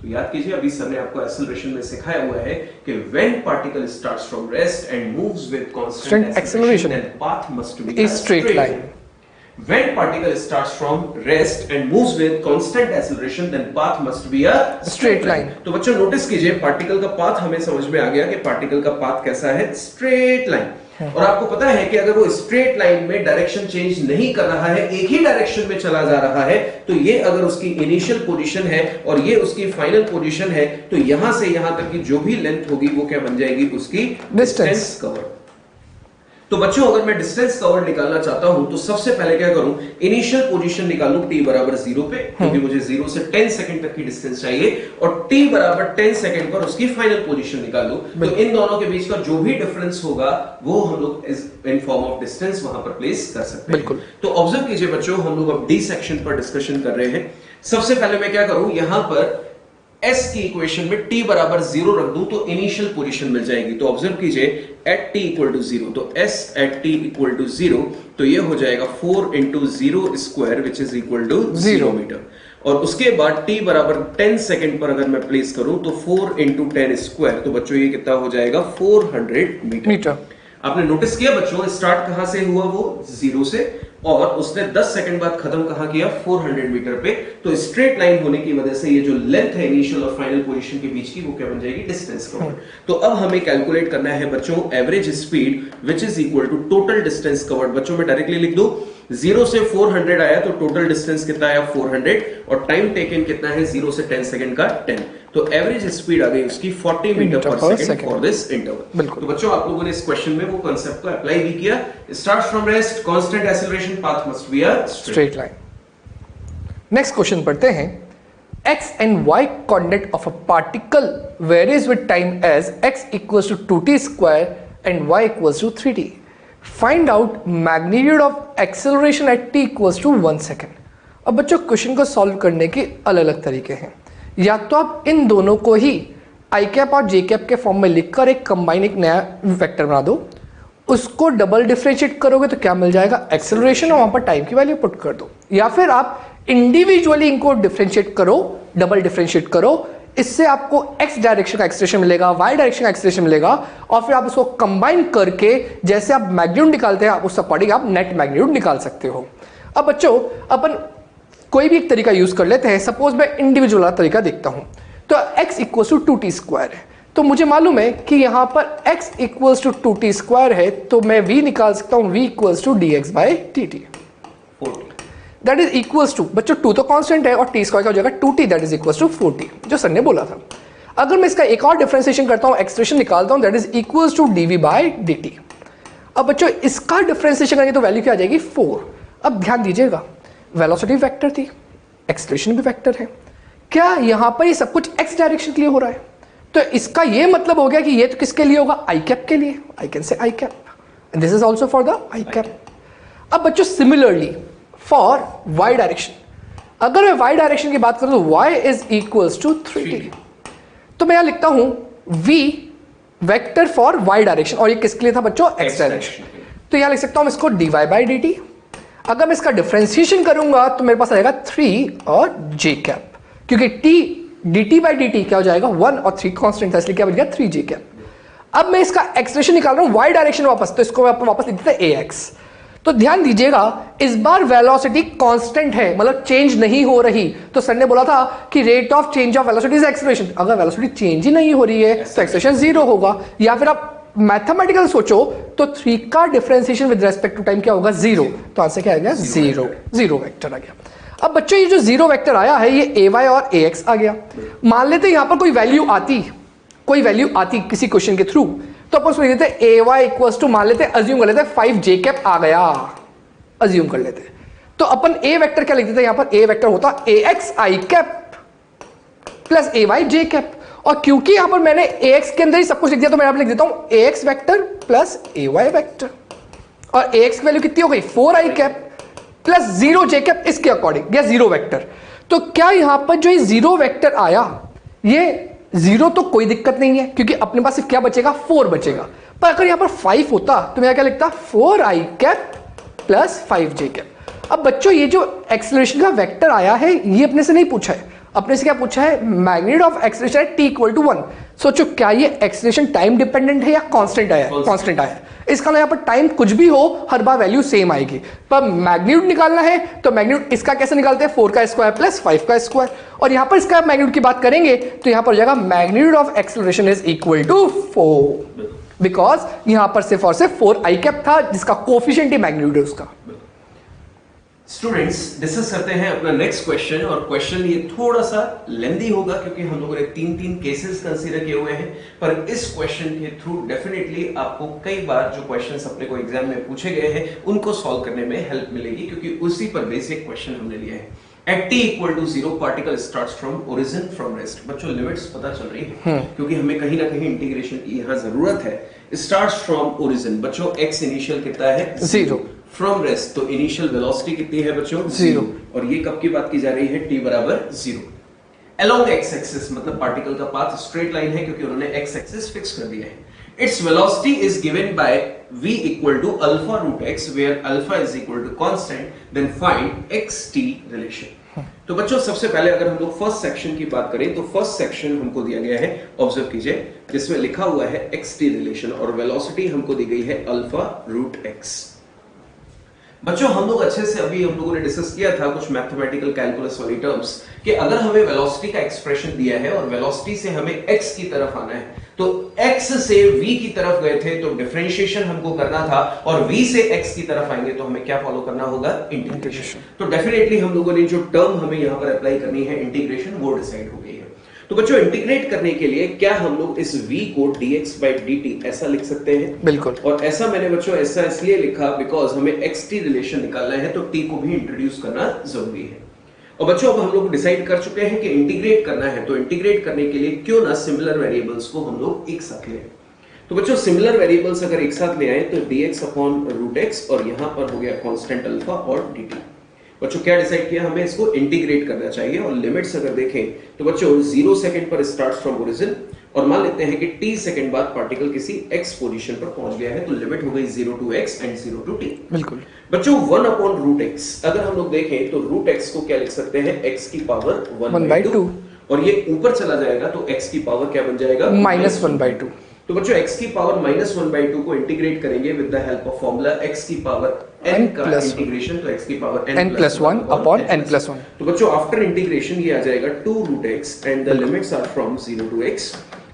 तो याद कीजिए अभी सर ने आपको एक्सेलरेशन में सिखाया हुआ है कि when particle starts from rest and moves with constant acceleration then path must be a straight line। When particle starts from rest and moves with constant acceleration, then path must be a straight line। तो बच्चों notice कीजिए particle का path हमें समझ में आ गया कि particle का पाथ कैसा है स्ट्रेट लाइन। और आपको पता है कि अगर वो स्ट्रेट लाइन में डायरेक्शन चेंज नहीं कर रहा है, एक ही डायरेक्शन में चला जा रहा है, तो ये अगर उसकी इनिशियल पोजीशन है और ये उसकी फाइनल पोजीशन है तो यहां से यहां तक की जो भी लेंथ होगी वो क्या बन जाएगी उसकी डिस्टेंस कवर। तो बच्चों अगर मैं डिस्टेंस कवर्ड निकालना चाहता हूं तो सबसे पहले क्या करूं इनिशियल पोजीशन निकालूं t बराबर 0 पे, क्योंकि मुझे 0 से 10 सेकंड तक की डिस्टेंस चाहिए और t बराबर 10 सेकंड पर उसकी फाइनल पोजीशन निकालूं। तो इन दोनों के बीच का जो भी डिफरेंस होगा वो हम लोग इन फॉर्म ऑफ डिस्टेंस वहां पर प्लेस कर सकते हैं। तो ऑब्जर्व कीजिए बच्चों हम लोग अब डी सेक्शन पर डिस्कशन कर रहे हैं। सबसे पहले मैं क्या करूं यहां पर s की इक्वेशन में t बराबर 0 रख दूं तो इनिशियल पोजीशन मिल जाएगी। तो ऑब्जर्व कीजिए एट t इक्वल टू 0, तो s at t equal to 0, तो ये हो जाएगा 4 into 0 square which is equal to 0 metre. और उसके बाद t बराबर 10 सेकेंड पर अगर मैं प्लेस करूं तो 4 इंटू 10 स्क्वायर, तो बच्चों ये कितना हो जाएगा 400 मीटर। आपने नोटिस किया बच्चों स्टार्ट कहां से हुआ, वो 0 से, और उसने 10 सेकंड बाद खत्म कहां किया 400 मीटर पे। तो स्ट्रेट लाइन होने की वजह से ये जो लेंथ है इनिशियल और फाइनल पोजीशन के बीच की, वो क्या बन जाएगी, डिस्टेंस कवर्ड। तो अब हमें कैलकुलेट करना है बच्चों average speed which is equal to total distance covered. बच्चों में डायरेक्टली लिख दो, 0 से 400 आया तो टोटल डिस्टेंस कितना आया 400, और टाइम टेकन कितना है 0 से 10 सेकंड का 10। तो एवरेज स्पीड आ गई उसकी 40 metre per second for this interval. तो बच्चों आप लोगों ने इस क्वेश्चन में वो कांसेप्ट को अप्लाई भी किया। Start from rest, constant acceleration, path must be a straight line. Next question पढ़ते हैं। x and y coordinate of a particle varies with time as x equals to 2t square and y equals to 3t. Find out magnitude of acceleration at t equals to 1 second. अब बच्चों question को solve करने के अलग अलग तरीके हैं। या तो आप इन दोनों को ही आई कैप और जे कैप के फॉर्म में लिखकर एक कंबाइन एक नया वेक्टर बना दो, उसको डबल डिफरेंशिएट करोगे तो क्या मिल जाएगा, एक्सेलरेशन, और वहां पर टाइम की वैल्यू पुट कर दो। या फिर आप इंडिविजुअली इनको डिफरेंशिएट करो, डबल डिफरेंशिएट करो, इससे आपको x डायरेक्शन का एक्सेलरेशन मिलेगा, y डायरेक्शन का एक्सेलरेशन मिलेगा, और फिर आप उसको कंबाइन करके जैसे आप मैग्नीट्यूड निकालते हैं आप उस अकॉर्डिंग आप नेट मैग्नीट्यूड निकाल सकते हो। अब बच्चों अपन कोई भी एक तरीका यूज कर लेते हैं। सपोज मैं इंडिविजुअल वाला तरीका देखता हूं, तो x equals to 2t square है, तो मुझे मालूम है कि यहां पर x equals to 2t square है, तो मैं v निकाल सकता हूं v equals to dx by dt। That is equals to, बच्चों 2 तो कांस्टेंट है और t स्क्वायर का हो जाएगा 2t, that is equals to 40, जो सर ने बोला था। अगर मैं इसका एक और डिफरेंशिएशन करता हूं, एक्सप्रेशन निकालता हूं, that is equals to dv by dt। अब बच्चों इसका डिफरेंशिएशन करेंगे तो वैल्यू क्या आ जाएगी 4। अब ध्यान दीजिएगा, वेलोसिटी वेक्टर थी, एक्सेलरेशन भी वेक्टर है, क्या यहां पर ये सब कुछ x डायरेक्शन के लिए हो रहा है? तो इसका ये मतलब हो गया कि ये तो किसके लिए होगा, आई कैप के लिए। आई कैन से आई cap, and this is also for the I cap. अब बच्चों सिमिलरली फॉर y डायरेक्शन, अगर मैं y डायरेक्शन की बात करूं तो y is equals to 3t, तो मैं यहां लिखता हूं v vector for y direction, और ये किसके लिए था बच्चों, x डायरेक्शन। तो यहां लिख सकता हूं इसको dy बाई dt। अगर मैं इसका डिफरेंशिएशन करूंगा तो मेरे पास आएगा 3 और j कैप, क्योंकि t dt बाई dt क्या हो जाएगा 1 और 3 कांस्टेंट था, इसलिए क्या बन गया 3j कैप। अब मैं इसका एक्सप्रेशन निकाल रहा हूं y डायरेक्शन वापस, तो इसको मैं वापस लिख देते हैं ax। तो ध्यान दीजिएगा इस बार वेलोसिटी कांस्टेंट है, मतलब चेंज नहीं हो रही। तो सर ने बोला था कि rate of change of velocity is acceleration, अगर वेलोसिटी चेंज ही नहीं हो रही है तो एक्सेलरेशन 0 होगा। या फिर आप मैथमेटिकल सोचो तो 3 का differentiation with respect to time क्या होगा 0, तो आंसर क्या आ गया 0 वेक्टर आ गया। अब बच्चों ये जो 0 वेक्टर आया है ये ay और ax आ गया। मान लेते यहां पर कोई वैल्यू आती किसी क्वेश्चन के थ्रू, तो अपन उसको लिख देते ay इक्वल्स टू, मान लेते अज्यूम कर लेते 5j कैप आ गया, अज्यूम कर लेते। तो अपन a वेक्टर क्या लिख देते, यहां पर a वेक्टर होता ax i cap plus ay j cap, और क्योंकि यहां पर मैंने ax के अंदर ही सब कुछ लिख दिया तो मैं यहां पर लिख देता हूं ax vector plus ay vector, और ax की वैल्यू कितनी हो गई 4i cap plus 0j cap, इसके अकॉर्डिंग या 0 वेक्टर। तो क्या यहां पर जो ये 0 वेक्टर आया, ये 0 तो कोई दिक्कत नहीं है क्योंकि अपने पास सिर्फ क्या बचेगा 4 बचेगा, पर अगर यहां पर 5 होता तो मैं क्या लिखता 4i cap plus 5j cap. अब बच्चों ये जो एक्सेलरेशन का वेक्टर आया है ये अपने से नहीं पूछा है, अपने से क्या पूछा है magnitude of acceleration at t equal to 1। सोचो क्या ये एक्सेलरेशन टाइम डिपेंडेंट है या कांस्टेंट आया, कांस्टेंट आया। इसका ना यहाँ पर टाइम कुछ भी हो हर बार वैल्यू सेम आएगी, पर मैग्नीट्यूड निकालना है तो मैग्नीट्यूड इसका कैसे निकालते हैं 4 का स्क्वायर प्लस 5 का स्क्वायर, और यहां पर इसका मैग्नीट्यूड की बात करेंगे तो यहां पर हो जाएगा magnitude of acceleration is equal to 4, because यहां पर सिर्फ और सिर्फ 4i कैप था जिसका कोफिशिएंट ही मैग्नीट्यूड है उसका। स्टूडेंट्स डिस्कस करते हैं अपना नेक्स्ट क्वेश्चन, और क्वेश्चन ये थोड़ा सा लेंदी होगा क्योंकि हम लोगों ने 3 केसेस कंसीडर किए हुए हैं, पर इस क्वेश्चन के थ्रू डेफिनेटली आपको कई बार जो क्वेश्चंस अपने को एग्जाम में पूछे गए हैं उनको सॉल्व करने में हेल्प मिलेगी, क्योंकि उसी पर बेसिक क्वेश्चन हमने लिया है। At t equal to 0 particle starts from origin from rest। बच्चों लिमिट्स पता चल रही है क्योंकि हमें कहीं ना कहीं इंटीग्रेशन की यहाँ जरूरत है। Starts from origin, बच्चों x इनिशियल कितना है 0, फ्रॉम रेस्ट तो इनिशियल वेलोसिटी कितनी है बच्चों 0, और ये कब की बात की जा रही है t बराबर 0। along x एक्सिस, मतलब पार्टिकल का पाथ स्ट्रेट लाइन है क्योंकि उन्होंने x एक्सिस फिक्स कर दिया है. Its velocity is given by v equal to alpha root x, where alpha is equal to constant. Then find xt relation. तो बच्चों सबसे पहले अगर हम लोग फर्स्ट सेक्शन की बात करें तो फर्स्ट सेक्शन हमको दिया गया है, ऑब्जर्व कीजिए, जिसमें लिखा हुआ है xt रिलेशन और वेलोसिटी हमको दी गई है अल्फा रूट x. बच्चों हम लोग अच्छे से अभी हम लोगों ने डिस्कस किया था कुछ मैथमेटिकल कैलकुलस वाली टर्म्स कि अगर हमें वेलोसिटी का एक्सप्रेशन दिया है और वेलोसिटी से हमें x की तरफ आना है, तो x से v की तरफ गए थे तो डिफरेंशिएशन हमको करना था और v से x की तरफ आएंगे तो हमें क्या फॉलो करना होगा, इंटीग्रेशन. तो डेफिनेटली हम लोगों ने जो टर्म हमें यहां पर अप्लाई करनी है इंटीग्रेशन, वो डिसाइड हो गई है. तो बच्चों इंटीग्रेट करने के लिए क्या हम लोग इस v को dx by dt ऐसा लिख सकते हैं? बिल्कुल. और ऐसा मैंने बच्चों ऐसा इसलिए लिखा बिकॉज हमें xt रिलेशन निकालना है तो t को भी इंट्रोड्यूस करना जरूरी है. और बच्चों अब हम लोग डिसाइड कर चुके हैं कि इंटीग्रेट करना है, तो इंटीग्रेट करने के लिए क्यों ना सिमिलर वेरिएबल्स को हम लोग एक साथ ले आए. तो बच्चों सिमिलर वेरिएबल्स अगर एक साथ ले आए तो dx अपॉन रूट x और यहां पर हो गया कांस्टेंट अल्फा और dt. बच्चों क्या डिसाइड किया, हमें इसको इंटीग्रेट करना चाहिए और लिमिट्स अगर देखें तो बच्चों 0 सेकंड पर स्टार्ट फ्रॉम ओरिजिन और मान लेते हैं कि t सेकंड बाद पार्टिकल किसी x पोजीशन पर पहुंच गया है, तो लिमिट हो गई 0 to x and 0 to t. बिल्कुल. बच्चों 1 अपॉन रूट x अगर हम लोग देखें तो रूट x को क्या लिख सकते हैं, x की पावर 1/2 और ये ऊपर चला जाएगा तो x की पावर क्या बन जाएगा, -1/2. तो बच्चों x की पावर -1/2 को इंटीग्रेट करेंगे with the help of formula x की पावर n का इंटीग्रेशन, तो x की पावर n+1 अपॉन n+1. तो बच्चों आफ्टर इंटीग्रेशन ये आ जाएगा 2 root x and the limits are from 0 to x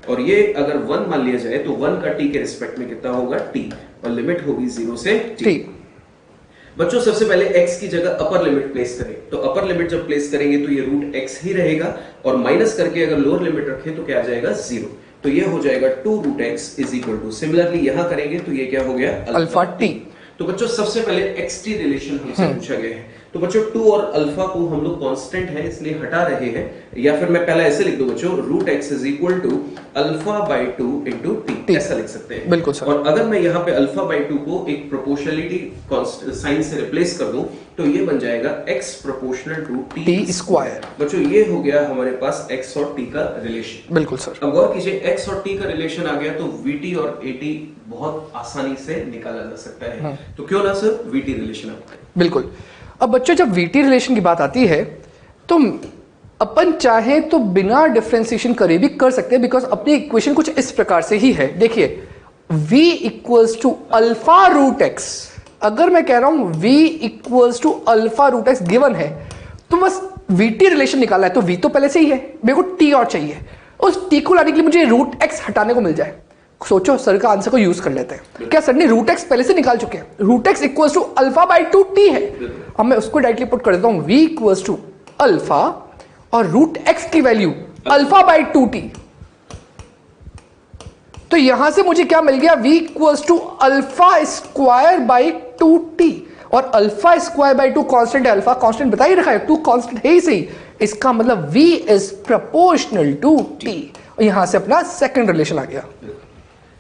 और ये अगर 1 मान लिया जाए तो 1 का t के रिस्पेक्ट में कितना होगा, t और लिमिट होगी 0 से t. बच्चों सबसे पहले x की जगह अपर लिमिट प्लेस करें, तो अपर लिमिट जब प्लेस करेंगे तो ये रूट x ही रहेगा और माइनस करके अगर लोअर लिमिट रखें तो क्या आ जाएगा, 0. तो ये हो जाएगा 2 root x is equal to, similarly यहां करेंगे तो ये क्या हो गया, अल्फा t. तो बच्चों सबसे पहले xt रिलेशन हमसे पूछा गया है, तो बच्चों 2 और अल्फा को हम लोग कांस्टेंट है इसलिए हटा रहे हैं, या फिर मैं पहला ऐसे लिख दूं बच्चों, root x is equal to alpha by 2 into t, ऐसा लिख सकते हैं. बिल्कुल सर. और अगर मैं यहाँ पे अल्फा बाय 2 को एक प्रोपोर्शनलिटी साइन से रिप्लेस कर दूं तो ये बन जाएगा x proportional to t square. बच्चों ये हो गया हमारे पास x और t का रिलेशन. बिल्कुल सर. अब गौर कीजिए x और t का रिलेशन आ गया तो vt और at बहुत आसानी से निकाला जा सकता है. तो क्यों ना सर vt रिलेशन आपका. बिल्कुल. अब बच्चों जब vt रिलेशन की बात आती है तो अपन चाहे तो बिना डिफरेंशिएशन करे भी कर सकते हैं, बिकॉज अपनी इक्वेशन कुछ इस प्रकार से ही है. देखिए v equals to alpha root x, अगर मैं कह रहा हूं v equals to alpha root x given है तो बस vt रिलेशन निकालना है, तो v तो पहले से ही है, मेरे को t और चाहिए, उस t को लाने के लिए मुझे रूट x हटाने को मिल जाए. सोचो सर का आंसर को यूज कर लेते हैं. क्या सर ने रूट एक्स पहले से निकाल चुके हैं, root x equals to alpha by 2 t है. अब मैं उसको डायरेक्टली पुट कर देता हूं, v इक्वल्स टू अल्फा और रूट एक्स की वैल्यू अल्फा बाय 2t. तो यहां से मुझे क्या मिल गया, v equals to alpha square by 2t और अल्फा स्क्वायर बाय 2 कांस्टेंट है, अल्फा कांस्टेंट बता ही रखा है, 2 कांस्टेंट है ही सही. इसका मतलब v is proportional to t और यहां से अपना सेकंड रिलेशन आ गया.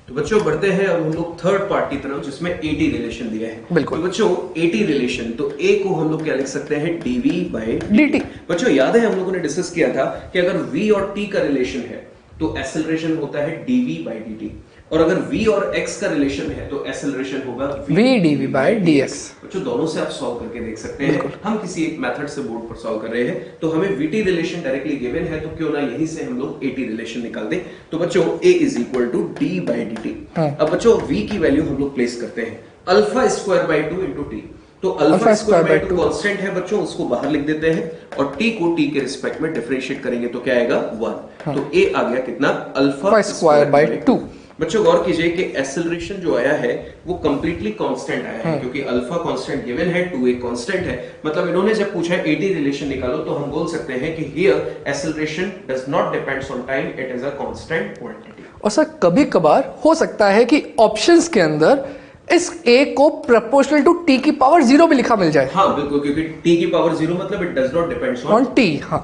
तो बच्चों बढ़ते हैं अब हम लोग थर्ड पार्ट की तरफ जिसमें AT रिलेशन दिया है. बिल्कुल. तो बच्चों AT रिलेशन, तो A को हम लोग क्या लिख सकते हैं, dv by dt. बच्चों याद है हम लोगों ने डिस्कस किया था कि अगर v और t का रिलेशन है तो एक्सेलरेशन होता है dv by dt और अगर v और x का रिलेशन है तो एक्सेलरेशन होगा v dv by dx. बच्चों दोनों से आप सॉल्व करके देख सकते हैं. हम किसी एक मेथड से बोर्ड पर सॉल्व कर रहे हैं तो हमें vt रिलेशन डायरेक्टली गिवन है, तो क्यों ना यहीं से हम लोग at रिलेशन निकाल दें. तो बच्चों a is equal to d by dt. अब बच्चों v की वैल्यू हम लोग प्लेस करते हैं alpha square by 2 into t. तो अल्फा स्क्वायर बाय 2 कांस्टेंट है बच्चों, उसको बाहर लिख देते हैं और t को t के रिस्पेक्ट में डिफरेंशिएट करेंगे तो क्या आएगा, 1. तो a आ गया कितना, अल्फा स्क्वायर बाय 2. बच्चों गौर कीजिए कि एक्सेलरेशन जो आया है वो कंप्लीटली कांस्टेंट आया है क्योंकि अल्फा कांस्टेंट गिवन है, 2a कांस्टेंट है. मतलब इन्होंने जब पूछा है AT रिलेशन निकालो तो हम बोल सकते हैं कि here acceleration does not depends on time, it is a constant quantity. और सर कभी कभार हो सकता है कि ऑप्शंस के अंदर इस a को प्रोपोर्शनल टू t की पावर 0 भी लिखा मिल जाए. हाँ बिल्कुल, क्योंकि t की पावर 0 मतलब it does not depends on t. हाँ